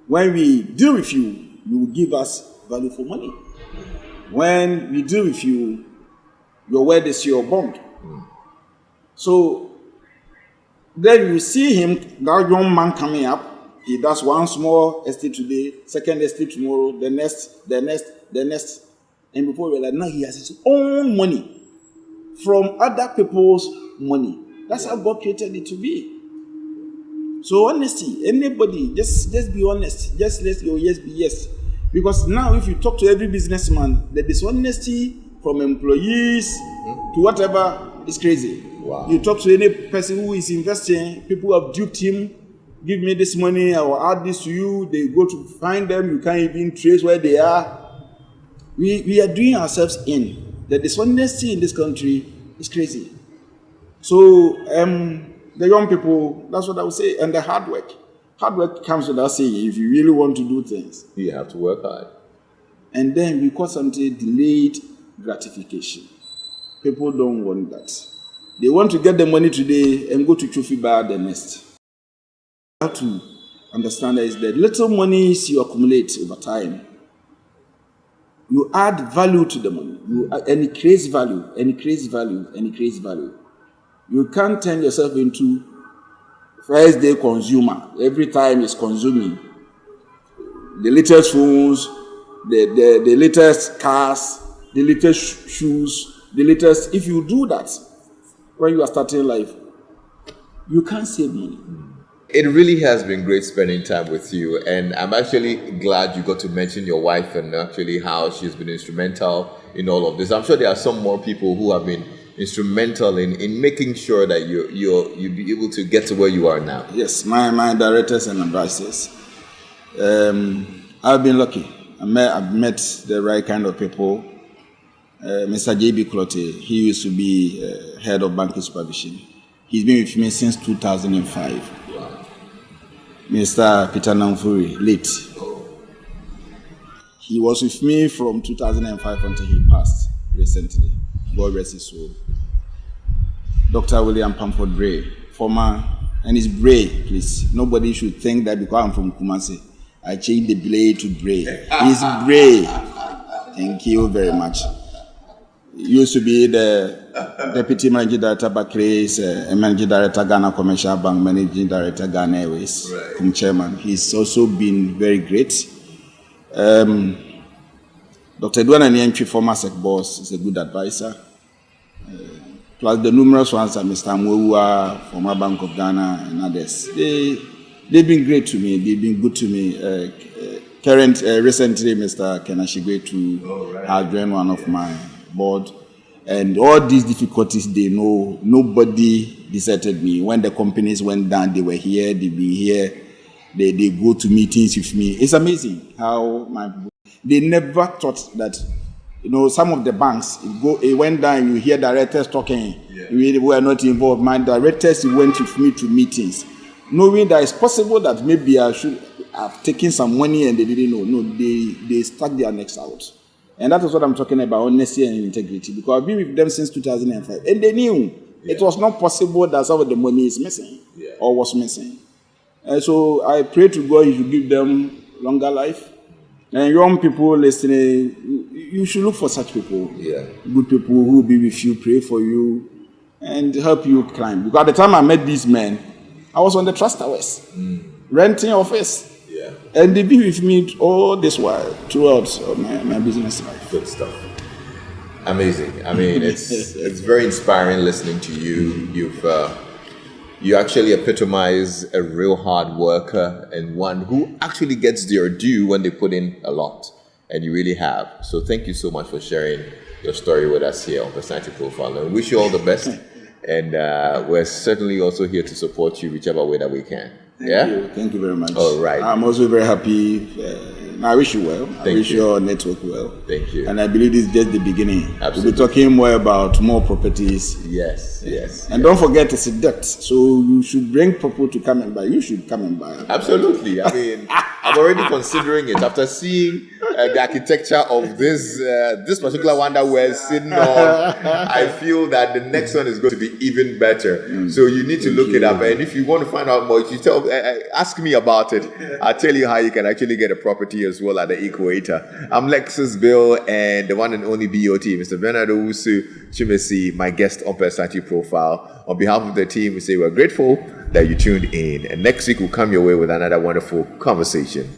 S2: when we deal with you, you will give us value for money. When we deal with you, your word is your bond. So then you see him, that young man coming up, he does one small estate today, second estate tomorrow, the next. And before we realize, now he has his own money from other people's money. That's how God created it to be. So honesty, anybody, just be honest. Just let your yes be yes. Because now if you talk to every businessman, the dishonesty from employees to whatever is crazy.
S1: Wow.
S2: You talk to any person who is investing, people have duped him, give me this money, I will add this to you. They go to find them, you can't even trace where they are. We are doing ourselves in. The dishonesty in this country is crazy. So the young people, that's what I would say, and the hard work. Hard work comes without saying. If you really want to do things,
S1: you have to work hard.
S2: And then we call something delayed gratification. People don't want that. They want to get the money today and go to trophy bar the next. You have to understand that is the little monies you accumulate over time. You add value to the money, and it creates value, and it creates value, and it creates value. You can't turn yourself into first day consumer. Every time it's consuming. The latest phones, the latest cars, the latest shoes, the latest. If you do that when you are starting life, you can't save money.
S1: It really has been great spending time with you, and I'm actually glad you got to mention your wife and actually how she's been instrumental in all of this. I'm sure there are some more people who have been instrumental in making sure that you'll be able to get to where you are now.
S2: Yes, my directors and advisors. I've been lucky. I've met the right kind of people. Mr. J.B. Clotte, he used to be head of banking supervision. He's been with me since 2005. Mr. Peter Namfuri, late. He was with me from 2005 until he passed recently. God rest his soul. Dr. William Pamford Bray, former, and it's Bray, please. Nobody should think that because I'm from Kumasi, I changed the blade to Bray. It's Bray. Thank you very much. He used to be the Deputy Managing Director Barclays, Managing Director Ghana Commercial Bank, Managing Director Ghana Airways, right. Chairman. He's also been very great. Dr. Edwana Nientwi, former SEC boss, is a good advisor. Plus the numerous ones are Mr. Mwua, former Bank of Ghana, and others. They've been great to me. They've been good to me. Recently, Mr. Kenashigwe has joined one of my board, and all these difficulties they know. Nobody deserted me. When the companies went down, they were here. They've been here. They go to meetings with me. It's amazing how they never thought that, some of the banks, it went down, you hear directors talking, we were not involved. My directors went with me to meetings, knowing that it's possible that maybe I should have taken some money and they didn't know. No, they stuck their necks out. And that is what I'm talking about, honesty and integrity, because I've been with them since 2005, and they knew. It was not possible that some of the money is missing or was missing. And so I pray to God you should give them longer life. And young people listening, you should look for such people. Good people who will be with you, pray for you, and help you climb. Because at the time I met these men, I was on the Trust Towers, renting office. And they be with me all this while throughout my business life.
S1: Good stuff. Amazing. I mean, it's very inspiring listening to you. You actually epitomize a real hard worker and one who actually gets their due when they put in a lot. And you really have. So thank you so much for sharing your story with us here on Personality Profile. And we wish you all the best. And we're certainly also here to support you whichever way that we can.
S2: Thank you very much.
S1: All right.
S2: I'm also very happy. I wish you well. I wish your network well.
S1: Thank you.
S2: And I believe this is just the beginning.
S1: Absolutely.
S2: We'll be talking more about more properties.
S1: Yes.
S2: And don't forget it's a debt. So you should bring people to come and buy. You should come and buy.
S1: Absolutely. I mean, I'm already considering it after seeing the architecture of this particular one that we're sitting on. I feel that the next one is going to be even better. So you need to look it up. And if you want to find out more, you ask me about it. I'll tell you how you can actually get a property as well at the equator. I'm Lexis Bill and the one and only BOT, Mr. Bernard Owusu-Twumasi, my guest on Personality Profile. On behalf of the team, we say we're grateful that you tuned in. And next week we'll come your way with another wonderful conversation.